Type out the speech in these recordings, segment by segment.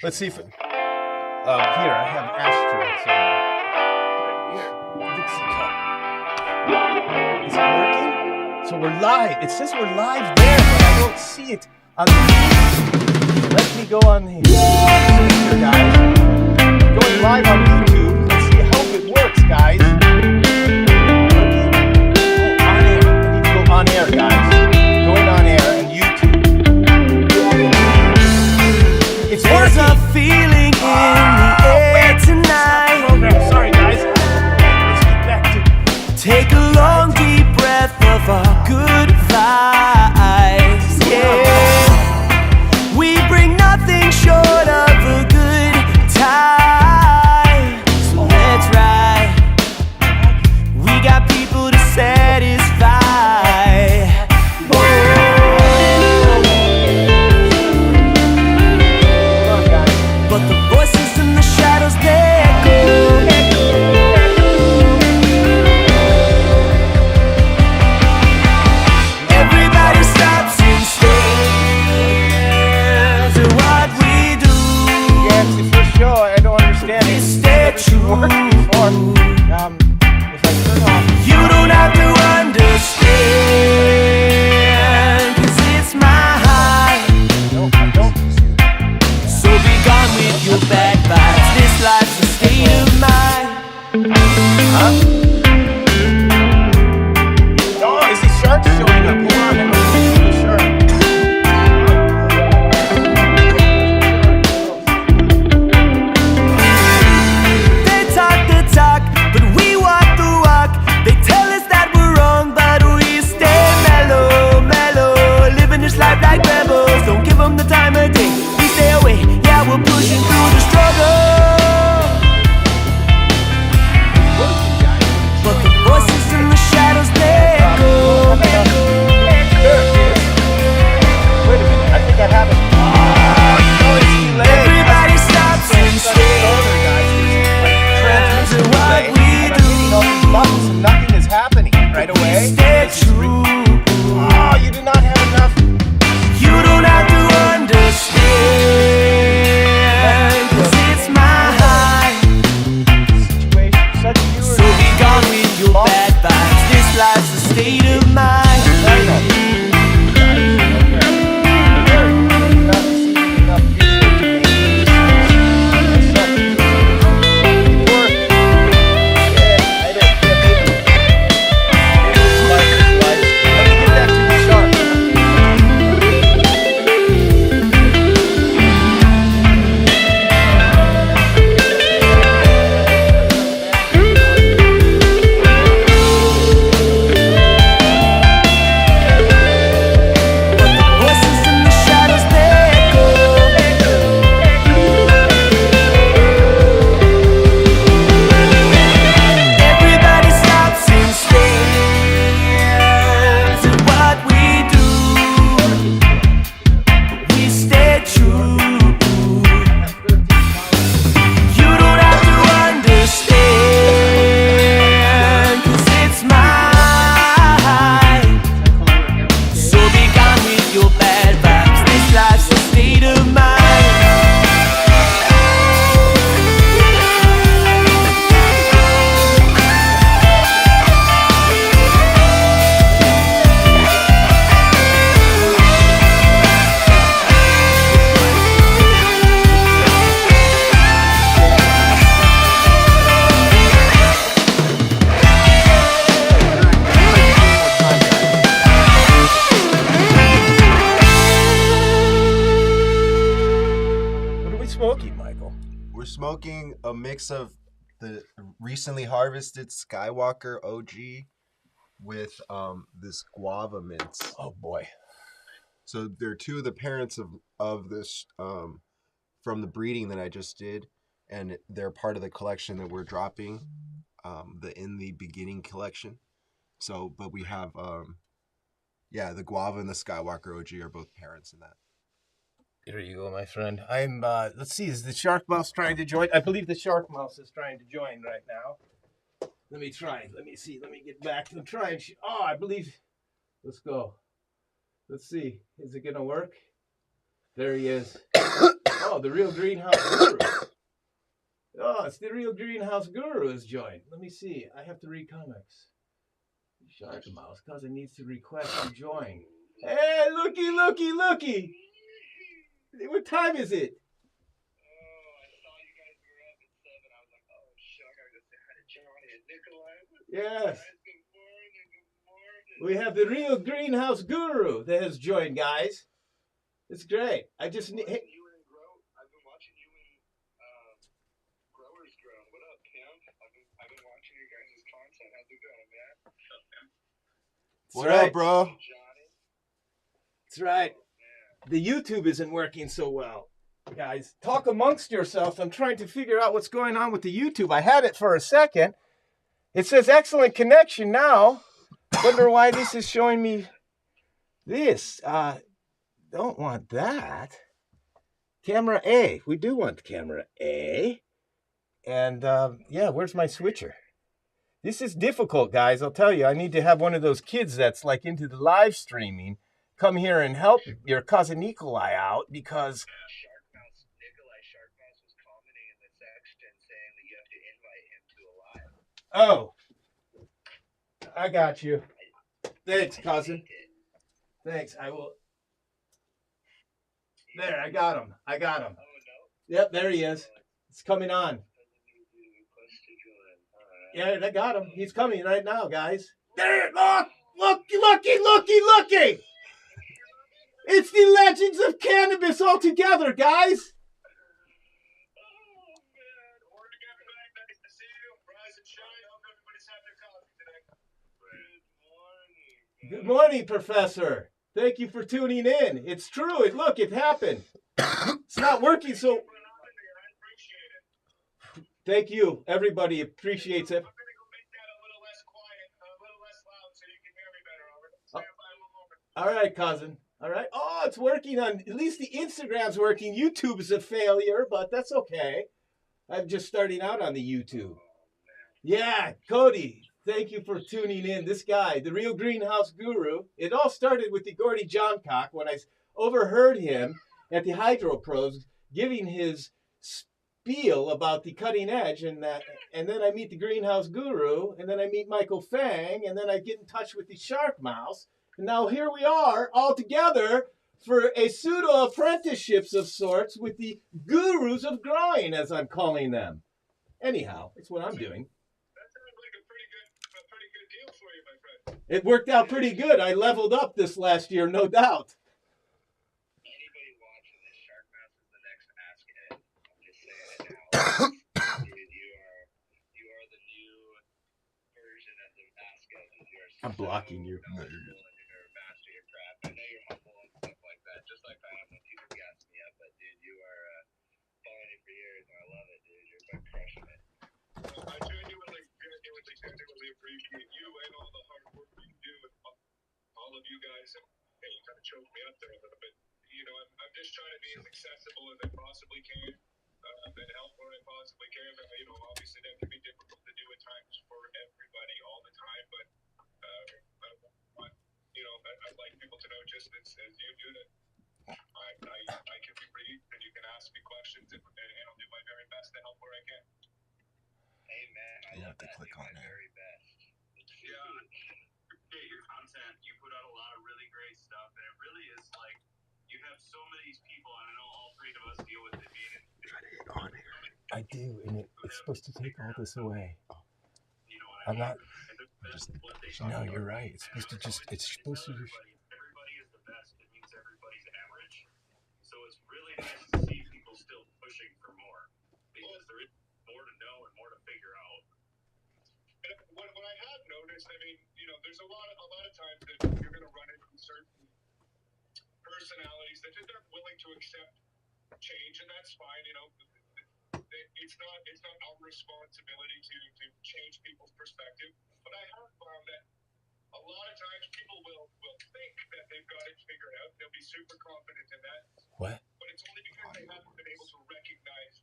Let's see if here I have ashtray somewhere. Here, Dixie cup. Is it working? So we're live. It says we're live there, but I don't see it on the feed. Let me go on here, guys. Going live on YouTube. Let's see how it works, guys. On air, guys. Going on air and YouTube. There's a feeling in the air tonight. Sorry, guys. Let's get back to. Take a long, deep breath of our good vibes. Yeah, we bring nothing short of a good time. So let's ride. We got people to satisfy. You don't have to understand, 'cause it's my high. No, I don't. So be gone with your bad vibes. This life's a state of mind. Huh? Oh, is the shark showing up? Hold on, I don't see the shark. They talk the talk, but we walk the walk. They tell us that we're wrong, but we stay mellow, mellow. Living this life like rebels. Don't give them the time of day. We stay away. Yeah, we're pushing through the struggle. But the voices in the shadows, they echo. Wait a minute, I think I have it. Everybody stops and stares at what we do. And nothing is happening right away. Stay true. Oh, you do not have enough. You don't have to understand, 'cause it's my high. Situation, such viewers. So be gone with your bad vibes. This life's a state of mind. Smoking a mix of the recently harvested Skywalker OG with this guava mints. Oh boy! So they're two of the parents of this from the breeding that I just did, and they're part of the collection that we're dropping, the In the Beginning collection. So, but we have the guava and the Skywalker OG are both parents in that. Here you go, my friend. I'm, let's see, is the shark mouse trying to join? I believe the shark mouse is trying to join right now. Let me try. Let me see. Let me get back and try. I believe. Let's go. Let's see. Is it going to work? There he is. Oh, Oh, the real greenhouse guru. Oh, it's the real greenhouse guru has joined. Let me see. I have to read comics. Shark Mouse, Cousin needs to request to join. Hey, looky. What time is it? Yes. We have the real greenhouse guru that has joined, guys. It's great. I just need. Hey. I've been watching you and Growers Grow. What up, Pimp? I've been watching your guys' content. How's it going, man? What up, bro? That's right. The YouTube isn't working so well. Guys, talk amongst yourselves. I'm trying to figure out what's going on with the YouTube. I had it for a second. It says excellent connection now. Wonder why this is showing me this. Don't want that. Camera A. We do want camera A. And yeah, where's my switcher? This is difficult, guys. I'll tell you, I need to have one of those kids that's like into the live streaming come here and help your cousin Nikolai out because... Shark Mouse was commenting in the section saying that you have to invite him to a live. Oh, I got you. Thanks, cousin. Thanks. I will. There, I got him. Oh, no? Yep, there he is. It's coming on. Yeah, I got him. He's coming right now, guys. There, looky. It's the Legends of Cannabis all together, guys. Good morning, Professor. Thank you for tuning in. It's true. Look, it happened. It's not working, so... Thank you. Everybody appreciates it. All right, cousin. All right. Oh, it's working on... At least the Instagram's working. YouTube is a failure, but that's okay. I'm just starting out on the YouTube. Yeah, Cody. Thank you for tuning in. This guy, the real greenhouse guru. It all started with the Gordy Johncock when I overheard him at the Hydro Pros giving his spiel about the cutting edge and that. And then I meet the greenhouse guru, and then I meet Michael Fang, and then I get in touch with the Shark Mouse. And now here we are all together for a pseudo-apprenticeships of sorts with the gurus of growing, as I'm calling them. Anyhow, it's what I'm doing. It worked out pretty good. I leveled up this last year, no doubt. Anybody watching this, Shark Mouse is the next Ask Ed. I'm just saying it now. Dude, you are the new version of the Ask Ed. I'm blocking you. No, you're good. You're master your craft. I know you're humble and stuff like that, just like I am when people gas me up. But dude, you are following it for years, and I love it, dude. You're like crushing it. I genuinely appreciate you and all the hard work you do. All of you guys, hey, you kind of choked me up there a little bit. You know, I'm just trying to be as accessible as I possibly can and help where I possibly can. You know, obviously that can be difficult to do at times for everybody all the time, but I'd like people to know just as you do that I can be brief and you can ask me questions and I'll do my very best to help where I can. Amen. I love that. Click on that. Very best. Yeah. Appreciate your content. You put out a lot of really great stuff, and it really is like you have so many people, and I know all three of us deal with it being. Try to get on here. I do, and it's supposed to take all this away. You know what I'm not. No, you're right. It's supposed to just. It's supposed to just. Everybody is the best. It means everybody's average. So it's really nice to see people still pushing for more because there is more to know and more to figure out. And what I have noticed, I mean, you know, there's a lot of times that you're going to run into certain personalities that just aren't willing to accept change, and that's fine. You know, it's not our responsibility to change people's perspective. But I have found that a lot of times people will think that they've got it figured out. They'll be super confident in that. What? But it's only because they haven't been able to recognize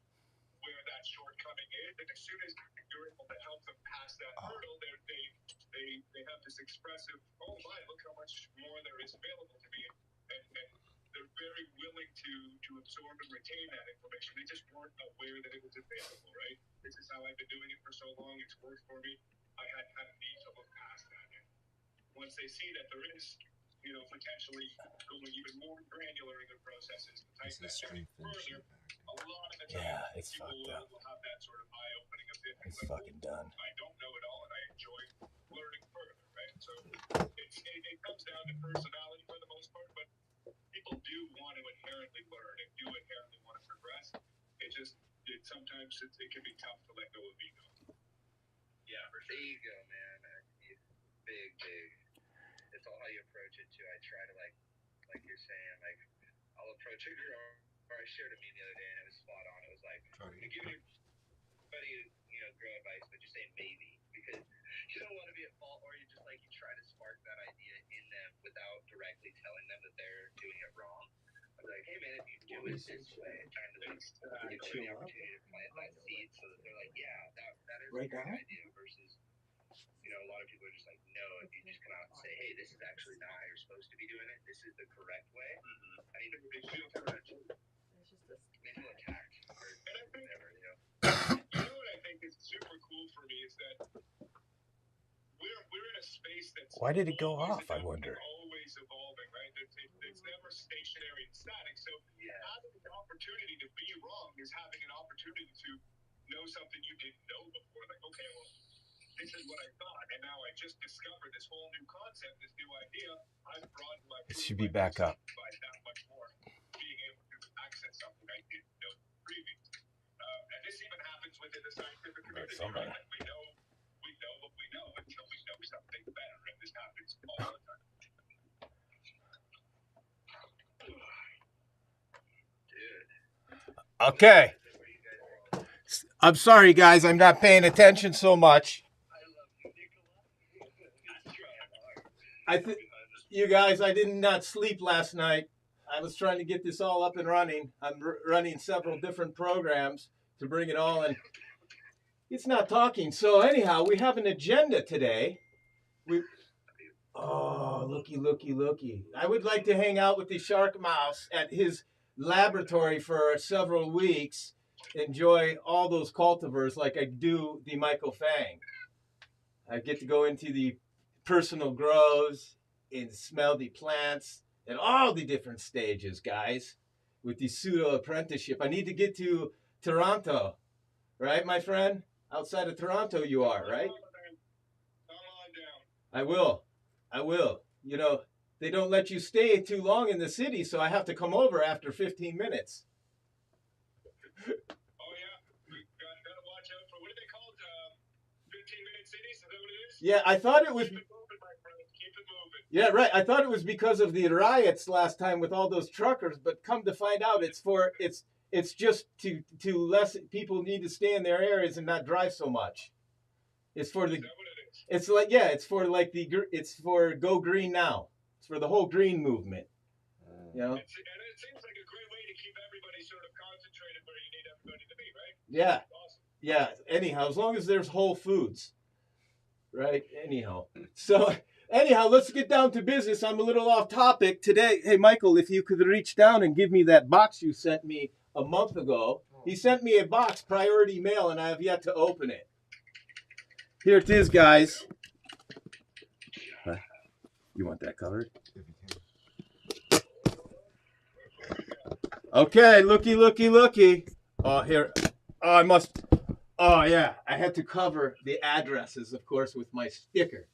where that shortcoming is. And as soon as you're able to help them pass that hurdle, they have this expressive, oh my, look how much more there is available to me. And they're very willing willing to absorb and retain that information. They just weren't aware that it was available, right? This is how I've been doing it for so long. It's worked for me. I had kind of need to look past that. And once they see that there is, potentially going even more granular in their processes, to type that down further, a lot of the time, it's people fucked up. will have that sort of eye-opening epiphany. It's fucking done. I don't know it all, and I enjoy learning further, right? So it comes down to personality for the most part, but people do want to inherently learn and do inherently want to progress. Sometimes it can be tough to let go of ego. Yeah, for sure. Ego, man. Big. It's all how you approach it too. I try to like you're saying, like I'll approach a girl, or I shared a meme the other day and it was spot on. It was like, you give anybody, girl advice, but you say maybe because you don't want to be at fault, or you just you try to spark that idea in them without directly telling them that they're doing it wrong. I'm like, hey man, if you do it this way, kind of give them the opportunity to plant that seed so that they're like, yeah, that is a great idea versus. A lot of people are just like, no, if you just come out and say, hey, this is actually not how you're supposed to be doing it, this is the correct way. I mean, they feel attacked or whatever, what I think is super cool for me is that we're in a space that's Why did it go off, I wonder? Always evolving, right? It's never stationary and static. So having an opportunity to be wrong is having an opportunity to know something you didn't know before. Like, okay, well, this is what I thought, and now I just discovered this whole new concept, this new idea. I've broadened my It should be back up. by that much more, being able to access something I didn't know previously. And this even happens within the scientific community. Right? Like we know what we know until we know something better, and this happens all the time. dude. Okay. I'm sorry, guys. I'm not paying attention so much. You guys, I did not sleep last night. I was trying to get this all up and running. I'm running several different programs to bring it all in. It's not talking. So anyhow, we have an agenda today. Looky. I would like to hang out with the shark mouse at his laboratory for several weeks. Enjoy all those cultivars like I do the Michael Fang. I get to go into the personal grows and smell the plants and all the different stages, guys, with the Pseudo-Apprenticeship. I need to get to Toronto, right, my friend? Outside of Toronto you are, right? I will. They don't let you stay too long in the city, so I have to come over after 15 minutes. Oh, yeah. We got to watch out for, what are they called? 15-minute cities? Is that what it is? Yeah, I thought it was... Keep it moving, my friend. Keep it moving. Yeah, right. I thought it was because of the riots last time with all those truckers, but come to find out it's just to less people need to stay in their areas and not drive so much. It's for the... Is that what it is? It's it's for Go Green Now. It's for the whole green movement. You know? And it seems like a great way to keep everybody sort of concentrated where you need everybody to be, right? Yeah. Awesome. Yeah. Anyhow, as long as there's Whole Foods. Right? Anyhow, let's get down to business. I'm a little off topic today. Hey, Michael, if you could reach down and give me that box you sent me a month ago. He sent me a box, priority mail, and I have yet to open it. Here it is, guys. You want that covered? Okay, looky. Oh, here. Oh, yeah. I had to cover the addresses, of course, with my sticker.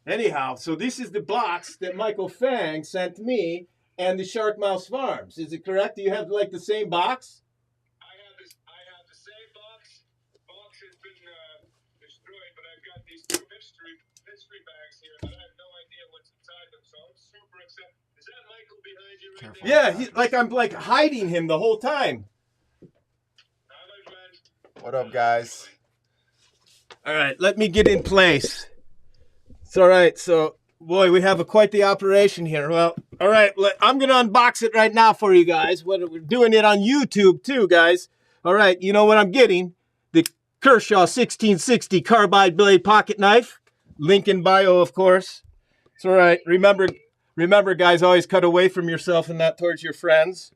Anyhow, so this is the box that Michael Fang sent me and the Shark Mouse Farms. Is it correct? Do you have, like, the same box? I have the same box. The box has been destroyed, but I've got these two mystery bags here that I have no idea what's inside them, so I'm super excited. Is that Michael behind you right there? Yeah, I'm like hiding him the whole time. Hi, my friend. What up, guys? All right, let me get in place. It's all right. So, boy, we have quite the operation here. Well, all right, I'm going to unbox it right now for you guys. We're doing it on YouTube too, guys. All right, you know what I'm getting? The Kershaw 1660 carbide blade pocket knife. Link in bio, of course. It's all right. Remember, Remember, guys, always cut away from yourself and not towards your friends.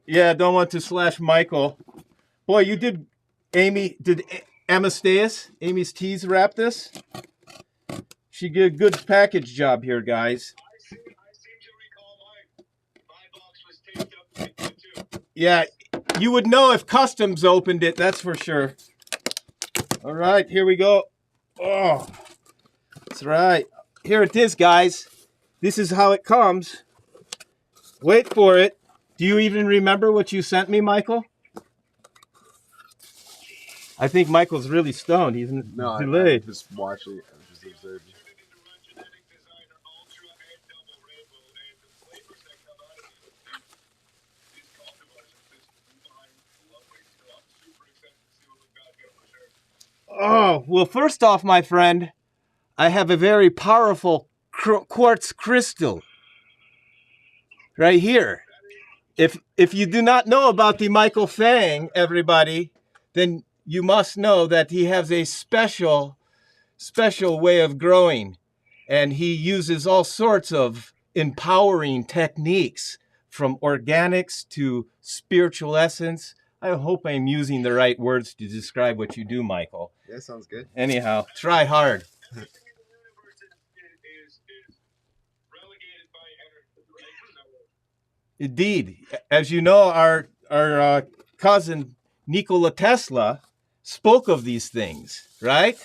Yeah, don't want to slash Michael. Boy, you did, Amy, did Amasteus, Amy's Teas, wrap this? She did a good package job here, guys. I seem to recall my box was taped up like that too. Yeah, you would know if Customs opened it, that's for sure. All right, here we go. Oh, that's right. Here it is, guys. This is how it comes. Wait for it. Do you even remember what you sent me, Michael? I think Michael's really stoned. He's delayed. I'm just watching. I'm just observing. Genetic designer, ultra and double rainbow, and the flavors that come out of these cultivars are just fine, lovely. So I'm super excited to see what we've got here for sure. Oh, well, first off, my friend, I have a very powerful quartz crystal right here. If you do not know about the Michael Fang, everybody, then you must know that he has a special way of growing, and he uses all sorts of empowering techniques, from organics to spiritual essence. I hope I'm using the right words to describe what you do, Michael. Yeah, sounds good. Anyhow, try hard. Everything in the universe is relegated by energy, right? So Indeed. As you know, our cousin Nikola Tesla spoke of these things, right?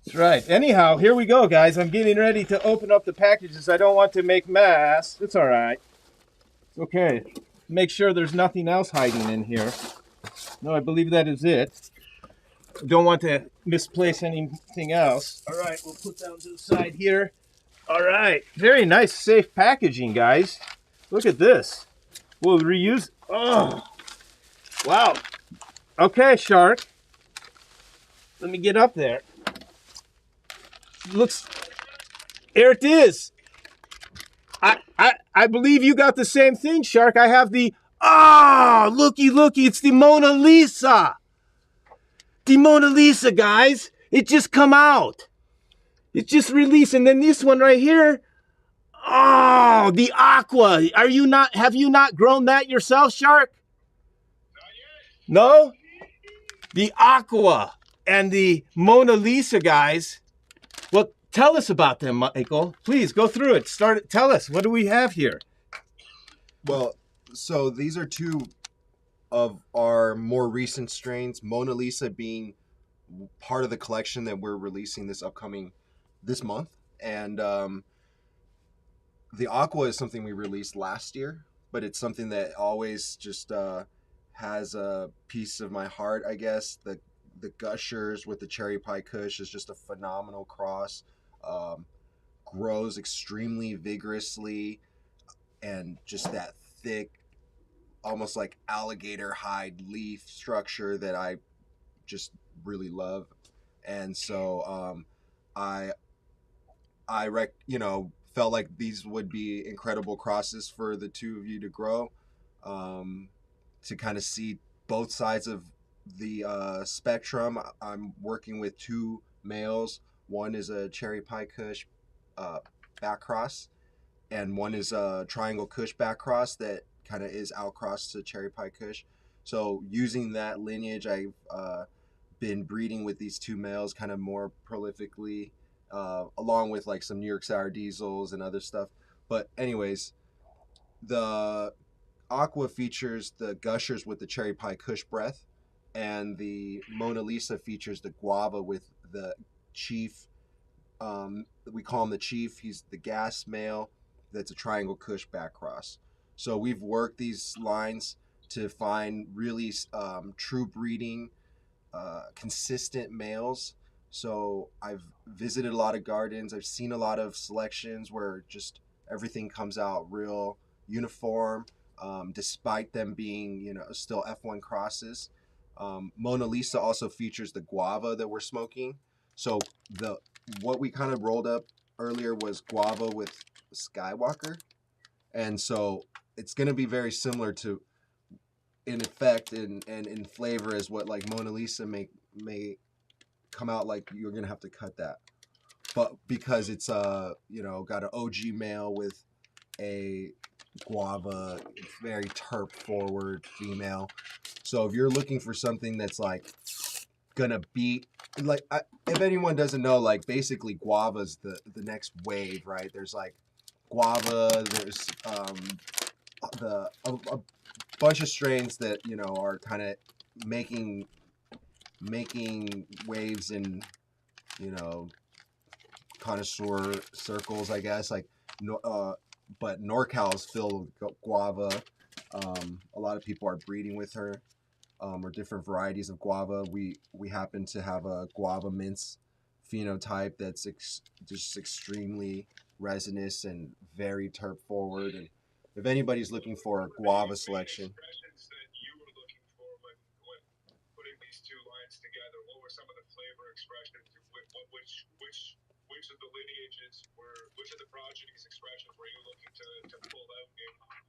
That's right. Anyhow, here we go, guys. I'm getting ready to open up the packages. I don't want to make mess. It's all right. It's okay. Make sure there's nothing else hiding in here. No, I believe that is it. Don't want to misplace anything else. All right, we'll put that to the side here. All right. Very nice, safe packaging, guys. Look at this. We'll reuse. Oh, wow. Okay, Shark. Let me get up there. Looks. Here it is. I believe you got the same thing, Shark. I have the. Ah, looky. It's the Mona Lisa. The Mona Lisa, guys. It just come out. It just released, and then this one right here. Oh, the aqua. Have you not grown that yourself, Shark? No? The aqua and the Mona Lisa, guys. Well, tell us about them, Michael. Please go through it. Tell us, what do we have here? Well, so these are two of our more recent strains, Mona Lisa being part of the collection that we're releasing this month. And the aqua is something we released last year, but it's something that always just has a piece of my heart, I guess. The Gushers with the Cherry Pie Kush is just a phenomenal cross. Grows extremely vigorously, and just that thick, almost like alligator hide leaf structure that I just really love. And so I felt like these would be incredible crosses for the two of you to grow, to kind of see both sides of the spectrum. I'm working with two males. One is a Cherry Pie Kush back cross, and one is a Triangle Kush back cross that kind of is outcrossed to Cherry Pie Kush. So using that lineage, I've been breeding with these two males kind of more prolifically, along with like some New York Sour Diesels and other stuff. But anyways, the aqua features the Gushers with the Cherry Pie Kush breath, and the Mona Lisa features the guava with the Chief. We call him the Chief. He's the gas male that's a Triangle Kush back cross. So we've worked these lines to find really true breeding, consistent males. So I've visited a lot of gardens. I've seen a lot of selections where just everything comes out real uniform, despite them being, still F1 crosses. Mona Lisa also features the guava that we're smoking. So what we kind of rolled up earlier was guava with Skywalker. And so it's going to be very similar to, in effect and in flavor, as what like Mona Lisa may come out like. You're going to have to cut that. but because it's got an OG male with a guava, very terp forward female. So if you're looking for something that's like gonna beat, like if anyone doesn't know, like basically guava's the next wave, right? There's like guava, there's a bunch of strains that are kind of making waves in connoisseur circles, I guess. Like but NorCal's filled with guava. A lot of people are breeding with her, or different varieties of guava. We happen to have a guava mince phenotype that's just extremely resinous and very terp forward. And if anybody's looking for a guava selection, expressions that you were looking for when putting these two lines together, what were some of the flavor expressions? Which of the lineages which of the progenies expressions were you looking to pull out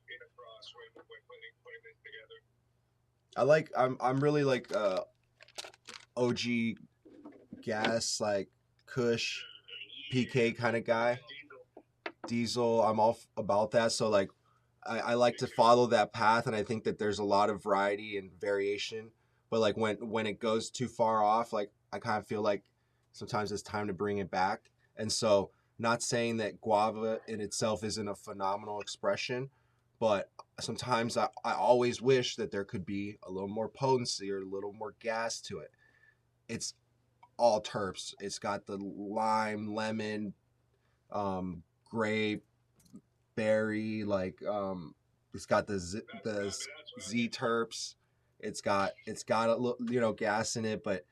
in a cross when putting this together? I'm really like OG gas, like Kush, PK kind of guy. Diesel, I'm all about that. So like I like to follow that path, and I think that there's a lot of variety and variation. But like when it goes too far off, like I kind of feel like sometimes it's time to bring it back. And so, not saying that guava in itself isn't a phenomenal expression, but sometimes I always wish that there could be a little more potency or a little more gas to it. It's all terps. It's got the lime, lemon, grape, berry, like it's got the Z terps. It's got a little gas in it, but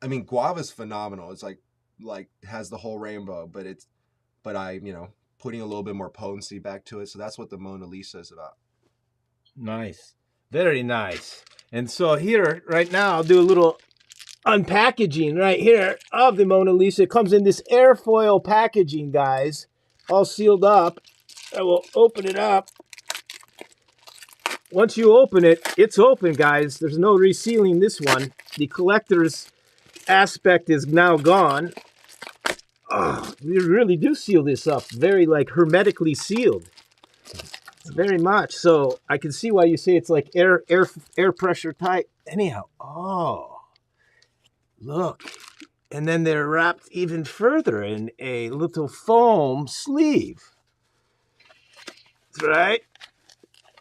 I mean guava's phenomenal. It's like has the whole rainbow, but I putting a little bit more potency back to it. So that's what the Mona Lisa is about. Nice. Very nice. And so here, right now, I'll do a little unpackaging right here of the Mona Lisa. It comes in this airfoil packaging, guys, all sealed up. I will open it up. Once you open it, it's open, guys. There's no resealing this one. The collector's aspect is now gone. Oh, we really do seal this up. Very like hermetically sealed. Very much. So I can see why you say it's like air pressure tight. Anyhow, oh, look. And then they're wrapped even further in a little foam sleeve. That's right.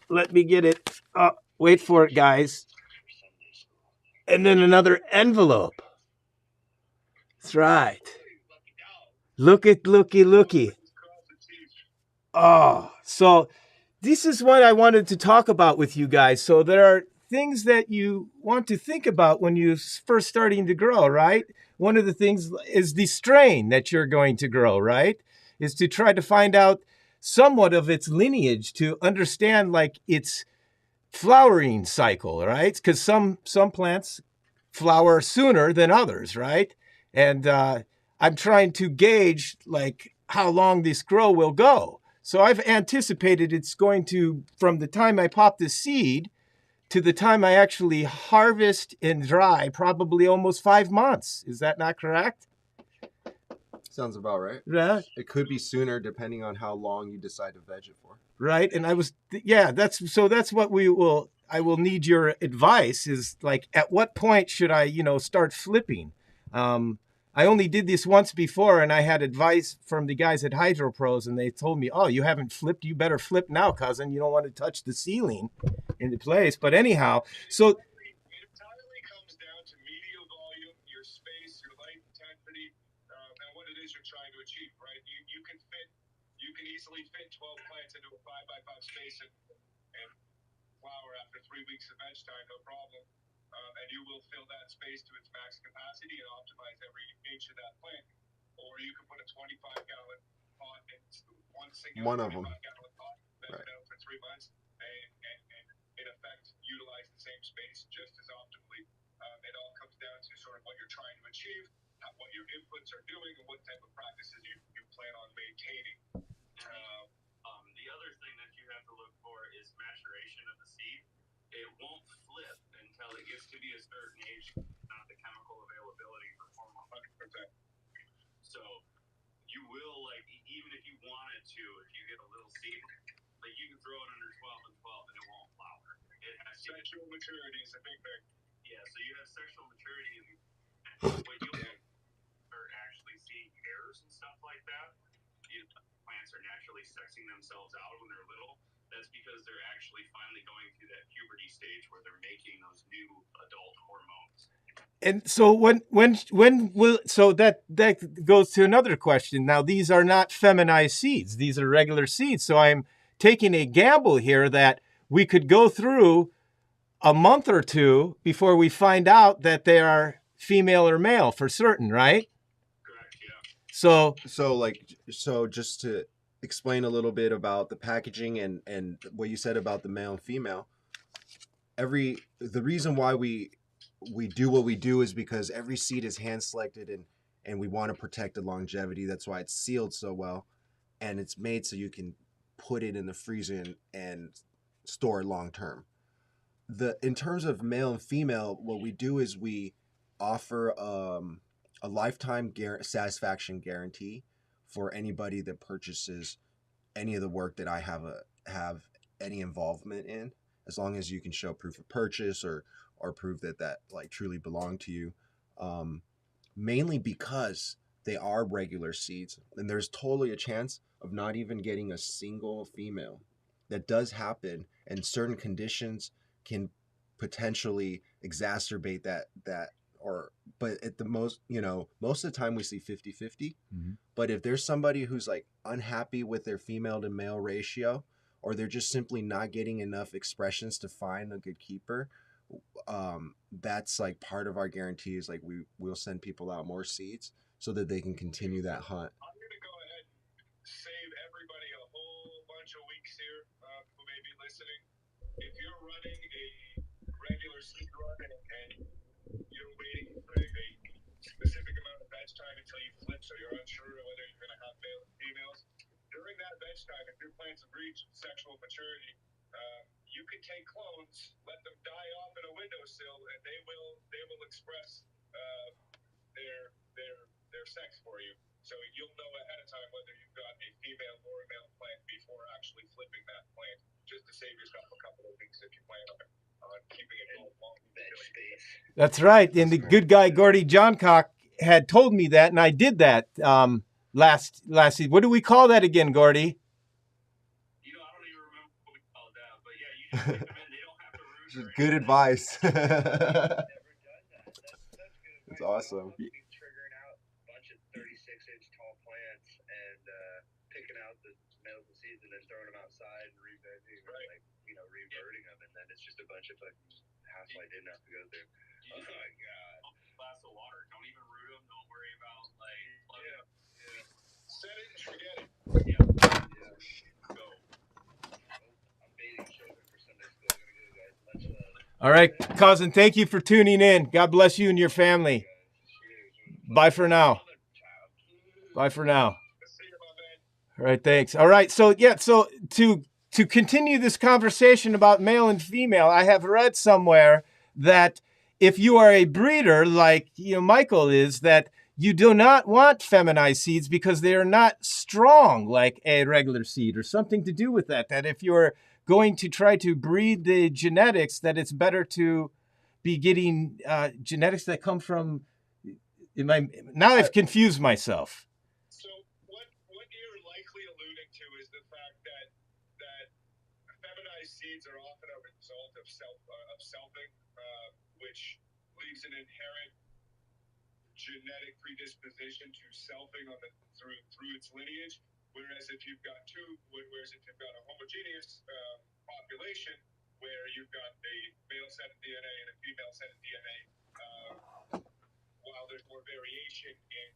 Let me get it. Wait for it, guys. And then another envelope. That's right. Looky. Oh, so this is what I wanted to talk about with you guys. So there are things that you want to think about when you're first starting to grow, right? One of the things is the strain that you're going to grow, right? Is to try to find out somewhat of its lineage, to understand like its flowering cycle, right? Because some plants flower sooner than others, right? And I'm trying to gauge like how long this grow will go. So I've anticipated it's going to, from the time I pop the seed to the time I actually harvest and dry, probably almost 5 months. Is that not correct? Sounds about right. Yeah. It could be sooner depending on how long you decide to veg it for. Right. And that's what I will need your advice is like, at what point should I, start flipping? I only did this once before, and I had advice from the guys at HydroPros, and they told me, oh, you haven't flipped? You better flip now, cousin. You don't want to touch the ceiling into place. But anyhow, so it entirely comes down to media volume, your space, your light intensity, and what it is you're trying to achieve, right? You can easily fit 12 plants into a 5x5 space and flower after 3 weeks of veg time, no problem. And you will fill that space to its max capacity and optimize every inch of that plant. Or you can put a 25-gallon pot in one of them. 25-gallon pot, veg it out for 3 months, and in effect utilize the same space just as optimally. It all comes down to sort of what you're trying to achieve, what your inputs are doing, and what type of practices you plan on maintaining. The other thing that you have to look for is maturation of the seed. It won't flip until it gets to be a certain age, not the chemical availability for hormone. 100%. So will, like, even if you wanted to, if you get a little seed, like, you can throw it under 12 and 12 and it won't flower. It has sexual maturity is a big thing. Yeah, so you have sexual maturity, and what you'll are actually seeing hairs and stuff like that. Plants are naturally sexing themselves out when they're little. That's because they're actually finally going through that puberty stage where they're making those new adult hormones. And so when will, so that goes to another question. Now, these are not feminized seeds. These are regular seeds. So I'm taking a gamble here that we could go through a month or two before we find out that they are female or male for certain, right? Correct, yeah. So just to explain a little bit about the packaging and what you said about the male and female, the reason why we do what we do is because every seed is hand selected and we want to protect the longevity. That's why it's sealed so well, and it's made so you can put it in the freezer and store it long term. In terms of male and female, what we do is we offer a lifetime satisfaction guarantee for anybody that purchases any of the work that I have any involvement in, as long as you can show proof of purchase or prove that like truly belong to you. Mainly because they are regular seeds, and there's totally a chance of not even getting a single female. That does happen, and certain conditions can potentially exacerbate that but at the most, most of the time we see 50-50. Mm-hmm. But if there's somebody who's like unhappy with their female to male ratio, or they're just simply not getting enough expressions to find a good keeper, that's like part of our guarantees. Like we'll send people out more seeds so that they can continue that hunt. I'm going to go ahead and save everybody a whole bunch of weeks here who may be listening. If you're running a regular seed run and you're waiting for a specific amount of veg time until you flip, so you're unsure whether you're going to have male and females, during that veg time, if your plants have reached sexual maturity, you can take clones, let them die off in a windowsill, and they will express their sex for you. So you'll know ahead of time whether you've got a female or a male plant before actually flipping that plant, just to save yourself a couple of weeks if you plan on keeping it all long veg space. That's right. And the good guy Gordy Johncock had told me that, and I did that last season. What do we call that again, Gordy? Good advice. It's awesome. Triggering out a bunch of 36-inch tall plants and picking out the males and seeds and then throwing them outside and revetting, right. Reverting them, and then it's just a bunch of fucking hassle I didn't have to go through. Oh my god. Glass of water. Don't even root them. Don't worry about set it and forget it. Go. I'm baiting children for Sunday school. I'm gonna go, guys. Much love. All right, cousin, thank you for tuning in. God bless you and your family. Bye for now. Bye for now. All right, thanks. All right, so to continue this conversation about male and female, I have read somewhere that if you are a breeder like Michael is, that you do not want feminized seeds because they are not strong like a regular seed, or something to do with that. That if you're going to try to breed the genetics, that it's better to be getting genetics that come from. Now I've confused myself. So what you're likely alluding to is the fact that feminized seeds are often a result of selfing, which leaves an inherent genetic predisposition to selfing through its lineage. Whereas if you've got a homogeneous population where you've got a male set of DNA and a female set of DNA, while there's more variation and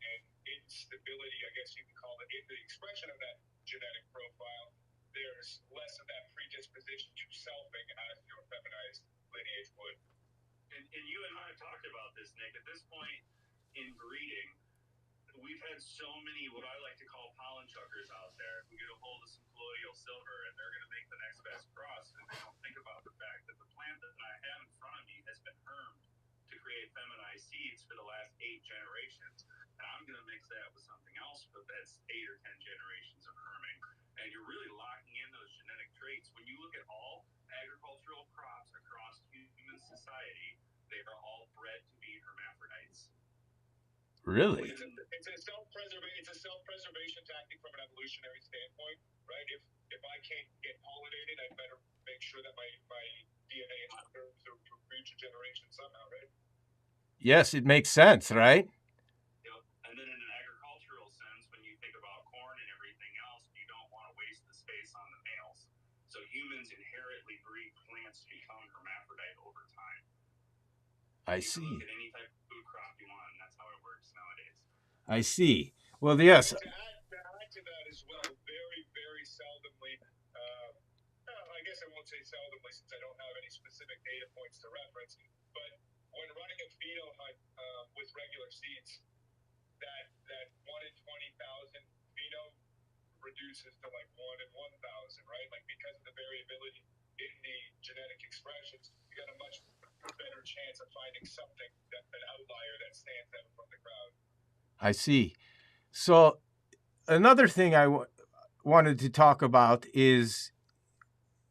instability, I guess you can call it, in the expression of that genetic profile, there's less of that predisposition to selfing as your feminized lineage would. And you and I have talked about this, Nick. At this point in breeding, we've had so many what I like to call pollen chuckers out there who get a hold of some colloidal silver and they're going to make the next best cross, and they don't think about the fact that the plant that I have in front of me has been hermed to create feminized seeds for the last 8 generations. and I'm going to mix that with something else, but that's 8 or 10 generations of herming. And you're really locking in those genetic traits. When you look at all agricultural crops across human society, they are all bred to be hermaphrodites. Really? It's a self-preservation tactic from an evolutionary standpoint, right? If I can't get pollinated, I better make sure that my DNA is preserved through future generations somehow, right? Yes, it makes sense, right? Yep. And then in an agricultural sense, when you think about corn and everything else, you don't want to waste the space on the males. So humans inherently breed plants to become hermaphrodite over time. I You can see. look at any type of food crop you want, and that's how it works nowadays. I see. Well, yes. To add to that as well, very, very seldomly, I guess I won't say seldomly since I don't have any specific data points to reference, but when running a pheno hunt with regular seeds, that 1 in 20,000 pheno reduces to like 1 in 1,000, right? Like because of the variability in the genetic expressions, you got a much better chance of finding something, an outlier that stands out from the crowd. I see. So another thing I wanted to talk about is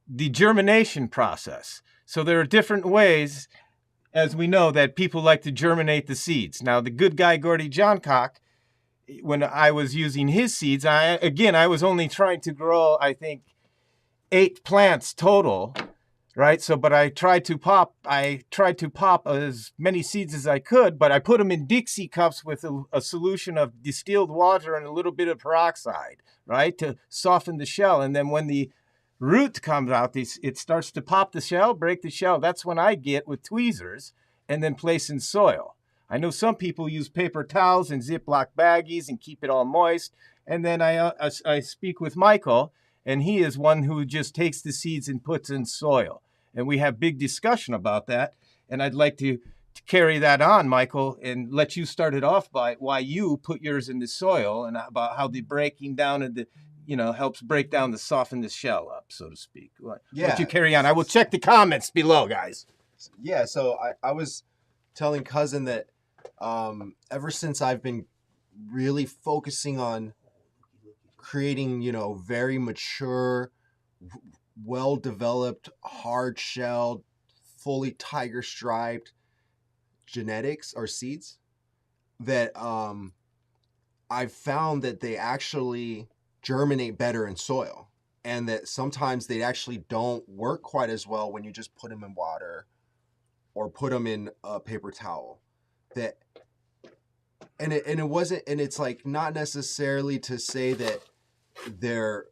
the germination process. So there are different ways, as we know, that people like to germinate the seeds. Now, the good guy, Gordy Johncock, when I was using his seeds, I was only trying to grow, I think, 8 plants total, right? So, but I tried to pop as many seeds as I could, but I put them in Dixie cups with a solution of distilled water and a little bit of peroxide, right? To soften the shell. And then when the root comes out, it starts to pop the shell, break the shell. That's when I get with tweezers and then place in soil. I know some people use paper towels and Ziploc baggies and keep it all moist. And then I speak with Michael, and he is one who just takes the seeds and puts in soil. And we have big discussion about that. And I'd like to carry that on, Michael, and let you start it off by why you put yours in the soil and about how the breaking down of the, helps break down to soften the shell up, so to speak. Let you carry on. I will check the comments below, guys. Yeah, so I was telling Cousin that ever since I've been really focusing on creating, very mature, well-developed, hard-shelled, fully tiger-striped genetics or seeds, that I've found that they actually germinate better in soil, and that sometimes they actually don't work quite as well when you just put them in water or put them in a paper towel. It's like not necessarily to say that they're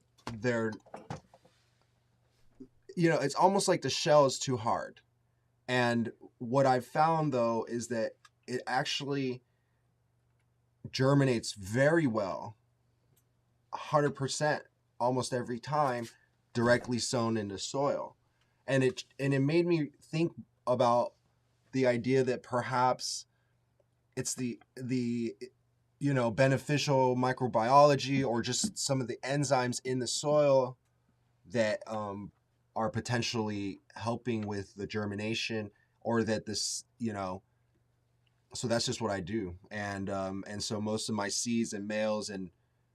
it's almost like the shell is too hard. And what I've found though is that it actually germinates very well, 100% almost every time, directly sown into soil. And it made me think about the idea that perhaps it's the beneficial microbiology or just some of the enzymes in the soil that are potentially helping with the germination, or that this, so that's just what I do. And so most of my seeds and males and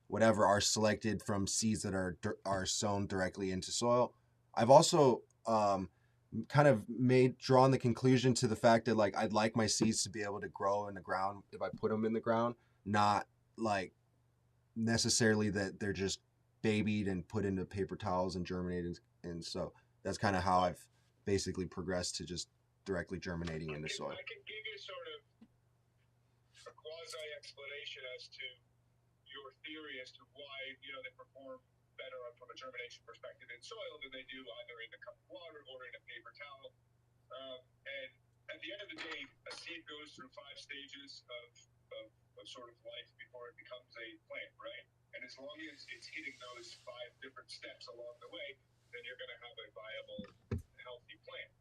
whatever are selected from seeds that are sown directly into soil. I've also kind of drawn the conclusion to the fact that like I'd like my seeds to be able to grow in the ground if I put them in the ground, not like necessarily that they're just babied and put into paper towels and germinated. And so that's kind of how I've basically progressed to just directly germinating into soil. I can give you sort of a quasi explanation as to your theory as to why they perform better from a germination perspective in soil than they do either in a cup of water or in a paper towel. And at the end of the day, a seed goes through 5 stages of sort of life before it becomes a plant, right? And as long as it's hitting those 5 different steps along the way, then you're going to have a viable, healthy plant.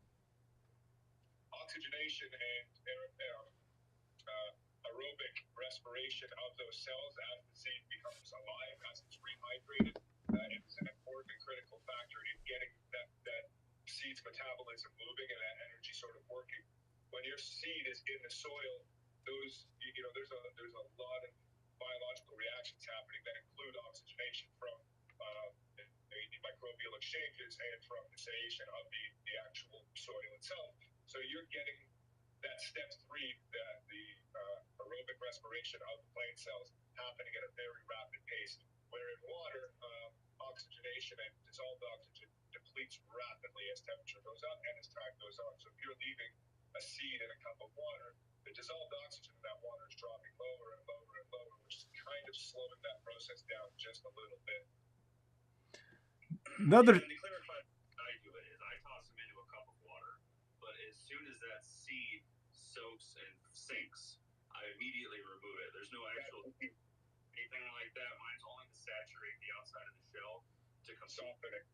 Oxygenation and aerobic respiration of those cells as the seed becomes alive, as it's rehydrated, is an important and critical factor in getting that seed's metabolism moving and that energy sort of working. When your seed is in the soil, those, there's a lot of biological reactions happening that include oxygenation from the microbial exchanges and from dissociation of the actual soil itself. So you're getting that step 3, that the aerobic respiration of the plant cells happening at a very rapid pace, where in water, oxygenation and dissolved oxygen depletes rapidly as temperature goes up and as time goes on. So if you're leaving a seed in a cup of water, the dissolved oxygen in that water is dropping lower and lower and lower, which is kind of slowing that process down just a little bit. Another. And to clarify, I do it is I toss them into a cup of water, but as soon as that seed soaks and sinks, I immediately remove it. There's no actual anything like that. Mine's only to saturate the outside of the shell to soften it.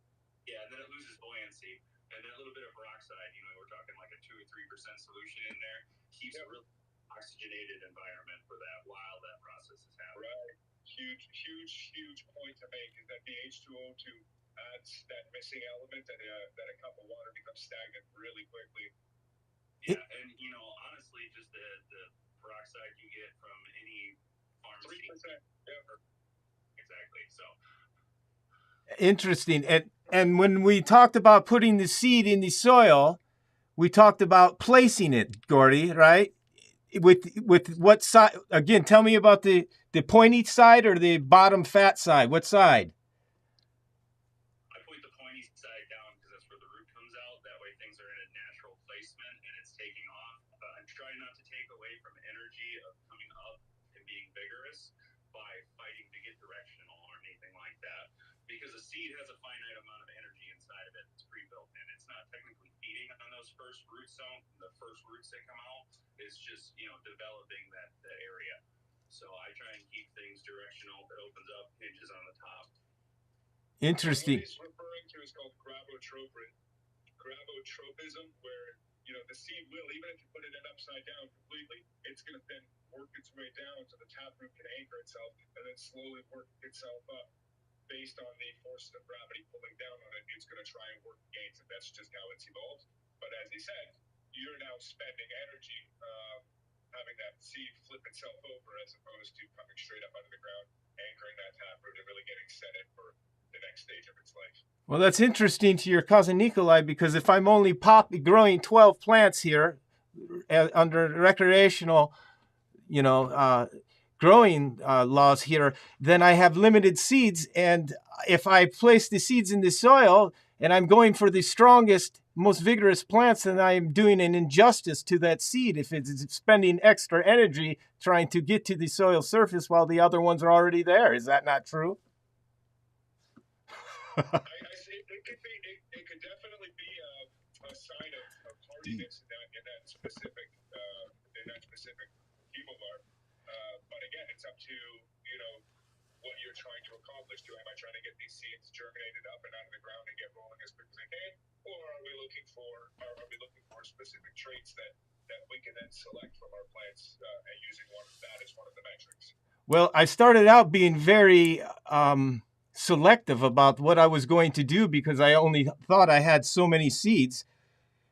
Yeah, and then it loses buoyancy. And that little bit of peroxide, we're talking like a 2 or 3% solution in there, keeps a really oxygenated environment for that while that process is happening. Right. Huge point to make is that the H2O2 adds that missing element that a cup of water becomes stagnant really quickly. Yeah, and honestly, just the peroxide you get from any pharmacy. 3%. Yeah. Exactly. So. Interesting. And when we talked about putting the seed in the soil, we talked about placing it, Gordy, right? With what side? Again, tell me about the pointy side or the bottom fat side. What side? I point the pointy side down because that's where the root comes out. That way things are in a natural placement and it's taking off. I'm trying not to take away from energy of coming up and being vigorous by fighting to get directional or anything like that. Because a seed has a finite amount of energy inside of it. It's pre-built in. It's not technically feeding on those first roots the first roots that come out. It's just, developing that area. So I try and keep things directional. It opens up, hinges on the top. Interesting. What he's referring to is called grabotropism, where, the seed will, even if you put it in upside down completely, it's going to then work its way down so the taproot can anchor itself and then slowly work itself up. Based on the force of gravity pulling down on it, it's going to try and work against it. That's just how it's evolved. But as he said, you're now spending energy having that seed flip itself over as opposed to coming straight up out of the ground, anchoring that taproot and really getting set in for the next stage of its life. Well, that's interesting to your cousin Nikolai, because if I'm only growing 12 plants here under recreational, growing laws here, then I have limited seeds. And if I place the seeds in the soil and I'm going for the strongest, most vigorous plants, then I am doing an injustice to that seed if it's spending extra energy trying to get to the soil surface while the other ones are already there. Is that not true? It could definitely be a sign of hardiness in that specific cultivar. But again, it's up to what you're trying to accomplish. Am I trying to get these seeds germinated up and out of the ground and get rolling as quick as I can, or are we looking for specific traits that we can then select from our plants and using that as one of the metrics? Well, I started out being very selective about what I was going to do because I only thought I had so many seeds.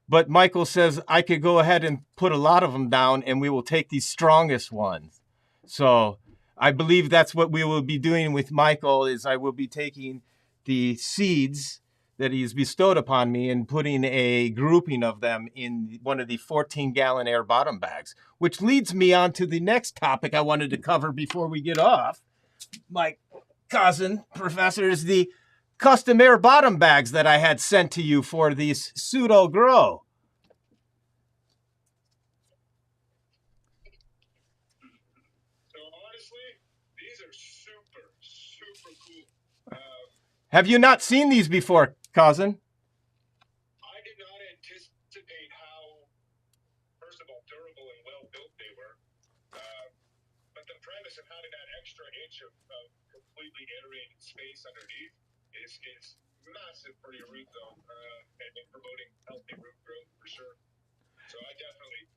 But Michael says I could go ahead and put a lot of them down and we will take the strongest ones. So I believe that's what we will be doing with Michael, is I will be taking the seeds that he's bestowed upon me and putting a grouping of them in one of the 14-gallon air bottom bags, which leads me on to the next topic I wanted to cover before we get off. My cousin, Professor, is the custom air bottom bags that I had sent to you for these pseudo grow. Have you not seen these before, cousin? I did not anticipate how, first of all, durable and well-built they were. But the premise of having that extra inch of completely aerated space underneath is massive for your root zone and promoting healthy root growth for sure. So I definitely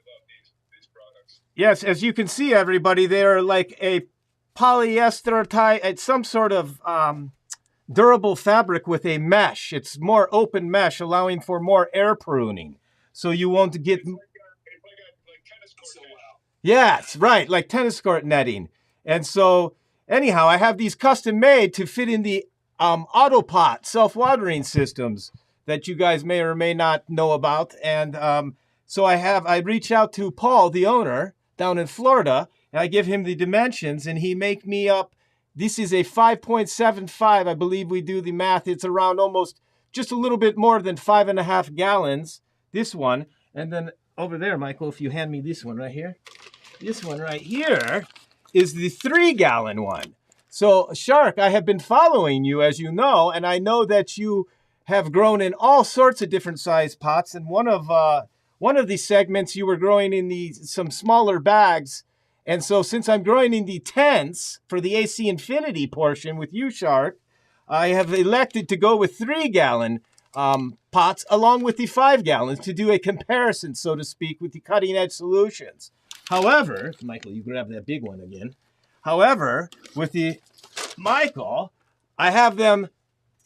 love these products. Yes, as you can see, everybody, they are like a polyester tie, some sort of durable fabric with a mesh. It's more open mesh, allowing for more air pruning. So you won't get... It's like tennis court mesh. Yes, right, like tennis court netting. And so, anyhow, I have these custom made to fit in the Autopot self-watering systems that you guys may or may not know about. And so I reach out to Paul, the owner, down in Florida, and I give him the dimensions, and he make me up. This is a 5.75. I believe we do the math. It's around almost just a little bit more than 5.5 gallons, this one. And then over there, Michael, if you hand me this one right here. This one right here is the 3-gallon one. So, Shark, I have been following you, as you know, and I know that you have grown in all sorts of different size pots. And one of these segments you were growing in some smaller bags. And so, since I'm growing in the 10s for the AC Infinity portion with you, Shark, I have elected to go with 3-gallon pots along with the 5 gallons to do a comparison, so to speak, with the cutting edge solutions. However, Michael, you grab that big one again. However, with the Michael, I have them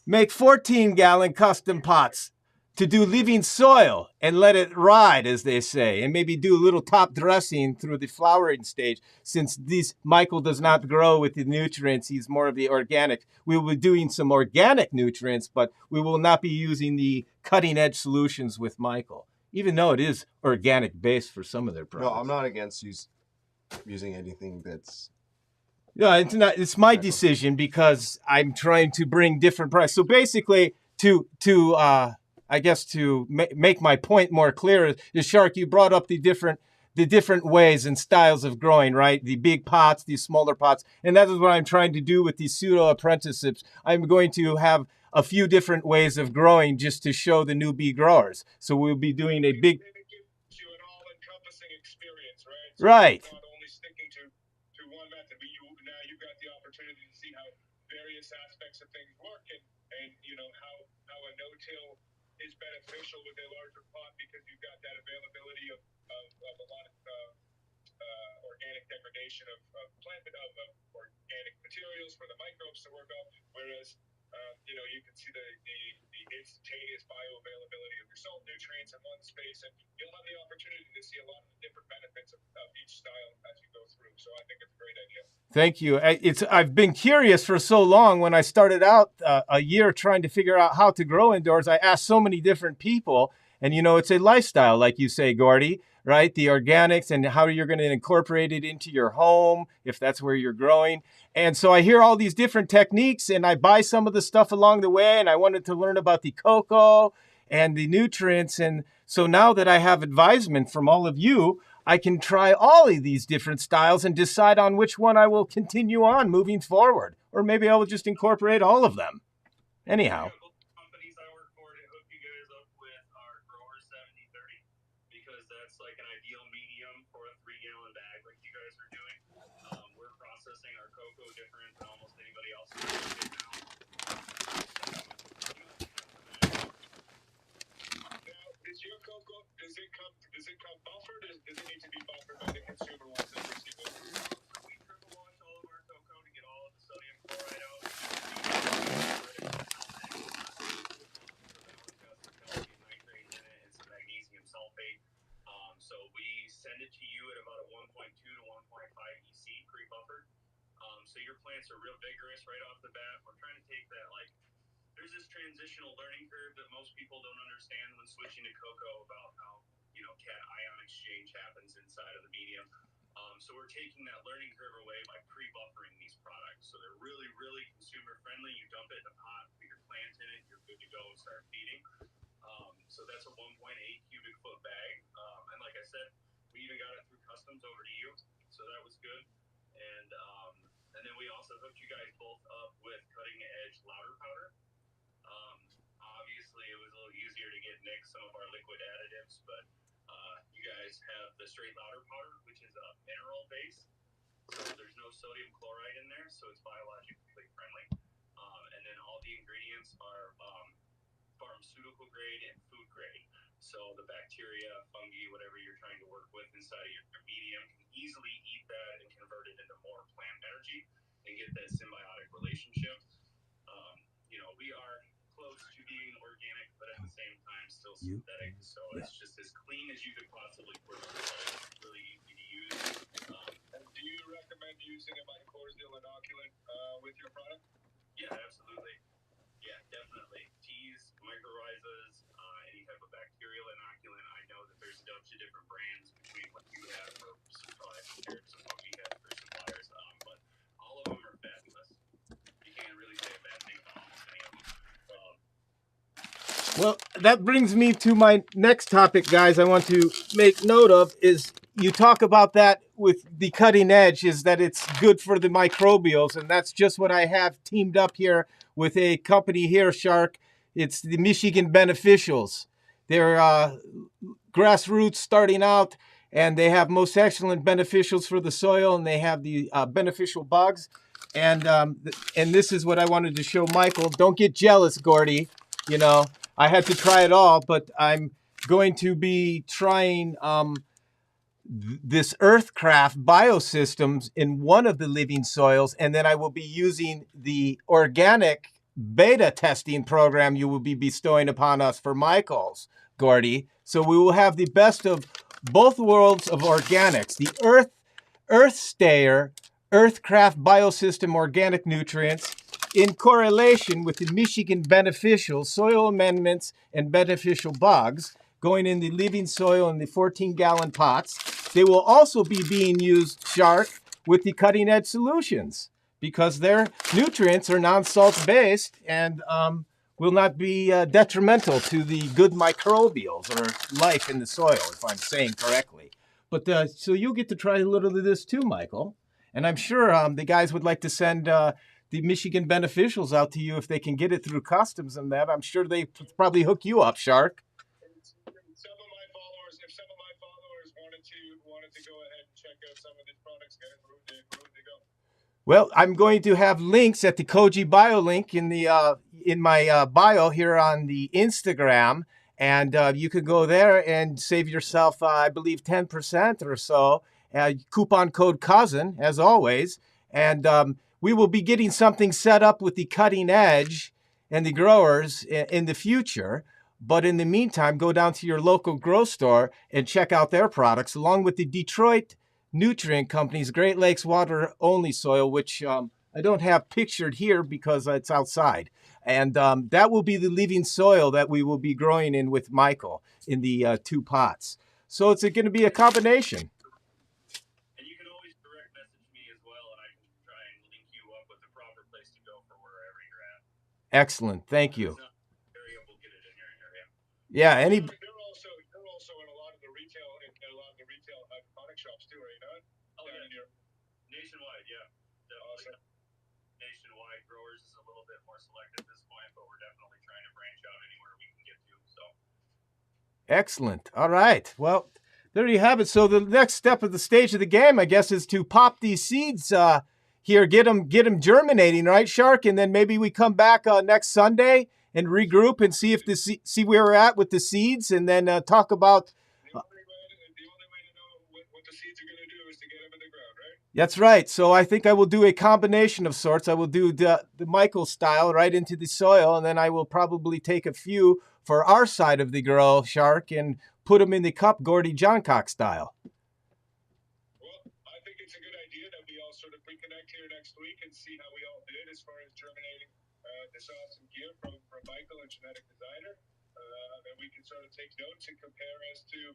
make 14-gallon custom pots to do living soil and let it ride, as they say, and maybe do a little top dressing through the flowering stage. Since Michael does not grow with the nutrients, he's more of the organic. We will be doing some organic nutrients, but we will not be using the cutting edge solutions with Michael, even though it is organic based for some of their products. No, I'm not against using anything that's. Yeah, it's not. It's my decision because I'm trying to bring different products. So basically, I guess to make my point more clear, is Shark, you brought up the different ways and styles of growing, right? The big pots, these smaller pots, and that is what I'm trying to do with these Pseudo-Apprenticeships. I'm going to have a few different ways of growing just to show the newbie growers. So we'll be doing a big. It gives you an all-encompassing experience, right? So Right. you're not only sticking to one method, but now you've got the opportunity to see how various aspects of things work, and you know how a no-till is beneficial with a larger pot because you've got that availability of a lot of organic degradation of organic materials for the microbes to work on, whereas you can see the instantaneous bioavailability of your salt nutrients in one space, and you'll have the opportunity to see a lot of the different benefits of each style as you go through. So I think it's a great idea. Thank you. I've been curious for so long. When I started out a year trying to figure out how to grow indoors, I asked so many different people, and it's a lifestyle, like you say, Gordy, right? The organics and how you're going to incorporate it into your home if that's where you're growing. And so I hear all these different techniques, and I buy some of the stuff along the way, and I wanted to learn about the cocoa and the nutrients. And so now that I have advisement from all of you, I can try all of these different styles and decide on which one I will continue on moving forward. Or maybe I will just incorporate all of them. Anyhow. Companies I work for to hook you guys up with our Grower 7030 because that's like an ideal medium for a 3-gallon bag like you guys are doing. We're processing our cocoa different than almost anybody else in the market now. Now, is your cocoa, does it come buffered? Does it need to be buffered by the consumer once it's received? We triple wash all of our cocoa to get all of the sodium chloride out. Nitrates in it and some magnesium sulfate. So we send it to you at about a 1.2 to 1.5 EC pre-buffered. So your plants are real vigorous right off the bat. We're trying to take that, there's this transitional learning curve that most people don't understand when switching to cocoa about how, cation exchange happens inside of the medium. So we're taking that learning curve away by pre-buffering these products. So they're really, really consumer friendly. You dump it in a pot, put your plant in it, you're good to go and start feeding. So that's a 1.8 cubic foot bag. And like I said, we even got it through customs over to you. So that was good. And then we also hooked you guys both up with cutting edge louder powder. Obviously it was a little easier to get mixed some of our liquid additives, but you guys have the straight louder powder, which is a mineral base. So there's no sodium chloride in there, so it's biologically friendly. And then all the ingredients are pharmaceutical grade and food grade. So the bacteria, fungi, whatever you're trying to work with inside of your medium can easily eat that and convert it into more plant energy and get that symbiotic relationship. We are close to being organic, but at the same time still synthetic. So it's just as clean as you could possibly put it. It's really easy to use. using a mycorrhizal inoculant with your product? Yeah, absolutely. Yeah, definitely. Teas, mycorrhizas, any type of bacterial inoculant. I know that there's a bunch of different brands between what you have for supplies compared to what we have for suppliers, but all of them are fabulous. You can't really say a bad thing about almost any of them. Well, that brings me to my next topic, guys. I want to make note of is you talk about that with the cutting edge is that it's good for the microbials, and that's just what I have teamed up here with a company here, Shark. It's the Michigan Beneficials. They're grassroots starting out, and they have most excellent beneficials for the soil, and they have the beneficial bugs. And this is what I wanted to show Michael. Don't get jealous, Gordy. You know, I had to try it all, but I'm going to be trying this Earthcraft biosystems in one of the living soils, and then I will be using the organic beta testing program you will be bestowing upon us for Michael's, Gordy. So we will have the best of both worlds of organics, the Earth Stayer, Earthcraft biosystem organic nutrients in correlation with the Michigan Beneficial soil amendments and beneficial bugs going in the living soil in the 14-gallon pots. They will also be being used, Shark, with the cutting edge solutions because their nutrients are non-salt based and will not be detrimental to the good microbials or life in the soil, if I'm saying correctly. But so you get to try a little of this too, Michael. And I'm sure the guys would like to send the Michigan Beneficials out to you if they can get it through customs and that. I'm sure they probably hook you up, Shark. Some of my followers, if some of my followers wanted to go ahead and check out some of these products, guys, where would they go? Well, I'm going to have links at the Koji Bio link in the in my bio here on the Instagram, and you can go there and save yourself, I believe, 10% or so. Coupon code COUSIN, as always, and we will be getting something set up with the cutting edge and the growers in the future. But in the meantime, go down to your local grow store and check out their products, along with the Detroit Nutrient Company's Great Lakes Water Only Soil, which I don't have pictured here because it's outside. And that will be the living soil that we will be growing in with Michael in the 2 pots. So it's going to be a combination. And you can always direct message me as well, and I can try and link you up with the proper place to go for wherever you're at. Excellent. Thank you. Yeah, You're also in a lot of the retail hydroponic shops too, right? Oh, yeah. Nationwide, yeah. Definitely. Awesome. Nationwide, growers is a little bit more select at this point, but we're definitely trying to branch out anywhere we can get to. So. Excellent. All right. Well, there you have it. So the next step of the stage of the game, I guess, is to pop these seeds here, get them germinating, right, Shark? And then maybe we come back next Sunday and regroup and see if see where we're at with the seeds, and then talk about. The only way to know what the seeds are going to do is to get them in the ground, right? That's right. So I think I will do a combination of sorts. I will do the Michael style right into the soil, and then I will probably take a few for our side of the grow, Shark, and put them in the cup, Gordy Johncock style. Well, I think it's a good idea that we all sort of reconnect here next week and see how we all did as far as germinating this awesome gear from Michael and Genetic Designer. And we can sort of take notes and compare as to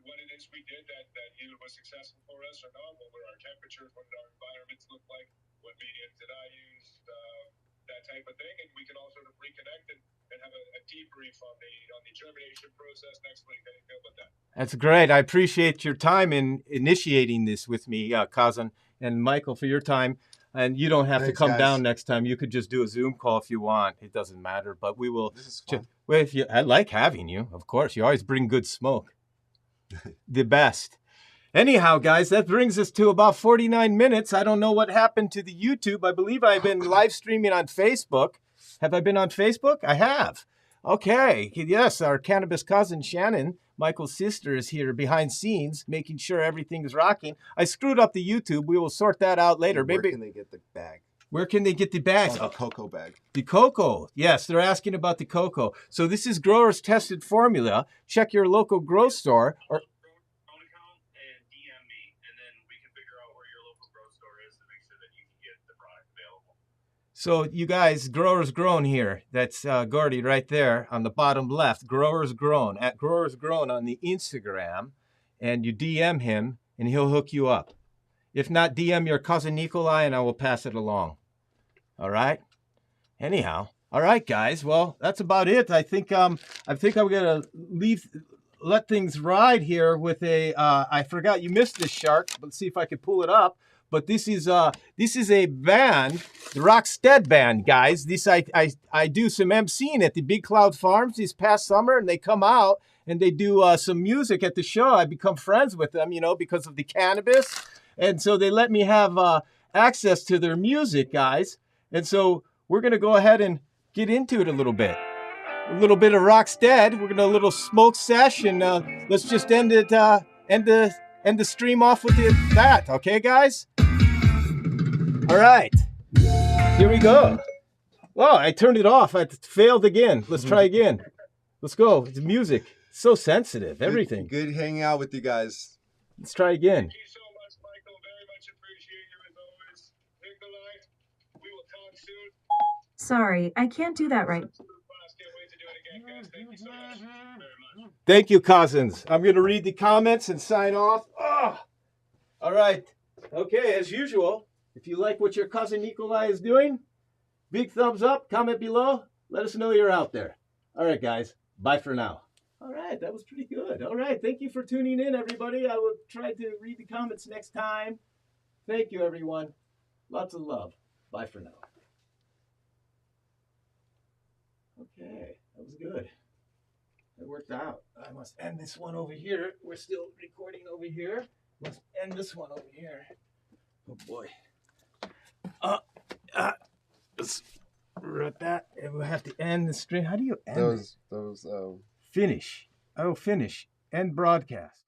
what it is we did that either was successful for us or not. What were our temperatures? What did our environments look like? What mediums did I use? That type of thing. And we can all sort of reconnect and have a debrief on the germination process next week. How do you feel about that? That's great. I appreciate your time in initiating this with me, Cousin, and Michael for your time. And you don't have to come down next time. You could just do a Zoom call if you want. It doesn't matter. But we will. This is fun. Well, I like having you, of course. You always bring good smoke. The best. Anyhow, guys, that brings us to about 49 minutes. I don't know what happened to the YouTube. I believe I've been live streaming on Facebook. Have I been on Facebook? I have. Okay. Yes, our Cannabis cousin, Shannon, Michael's sister, is here behind scenes, making sure everything is rocking. I screwed up the YouTube. We will sort that out later. Where can they get the bag? Where can they get the bags? Oh, the cocoa bag. The cocoa. Yes, they're asking about the cocoa. So this is growers tested formula. Check your local grow store. Or Phone account and DM me, and then we can figure out where your local So you guys, Growers Grown here. That's Gordy right there on the bottom left. Growers Grown, at Growers Grown on the Instagram. And you DM him and he'll hook you up. If not, DM your cousin Nikolai and I will pass it along. All right? Anyhow. All right, guys. Well, that's about it. I think I'm gonna let things ride here with a I forgot you missed this, Shark. Let's see if I can pull it up. But this is a band, the Rockstead band, guys. This I do some emceeing at the Big Cloud Farms this past summer, and they come out and they do some music at the show. I become friends with them, you know, because of the Cannabis, and so they let me have access to their music, guys. And so we're gonna go ahead and get into it a little bit. A little bit of Rockstead. We're gonna do a little smoke sesh, and let's just end the stream off with that. Okay, guys? All right. Here we go. Well, I turned it off. I failed again. Let's try again. Let's go. It's music. So sensitive. Everything. Good hanging out with you guys. Let's try again. Thank you so much, Michael. Very much appreciate you as always. Nikolai, we will talk soon. Sorry, I can't do that right. Can't wait to do it again, guys. Thank you so much. Very much. Thank you, cousins. I'm going to read the comments and sign off. Oh. All right. Okay, as usual, if you like what your cousin Nikolai is doing, big thumbs up, comment below. Let us know you're out there. All right, guys. Bye for now. All right, that was pretty good. All right, thank you for tuning in, everybody. I will try to read the comments next time. Thank you, everyone. Lots of love. Bye for now. Okay, that was good. It worked out. I must end this one over here. We're still recording over here. Must end this one over here. Oh boy. Let's rip that. And we'll have to end the stream. How do you end it? Those Finish. Oh, finish. End broadcast.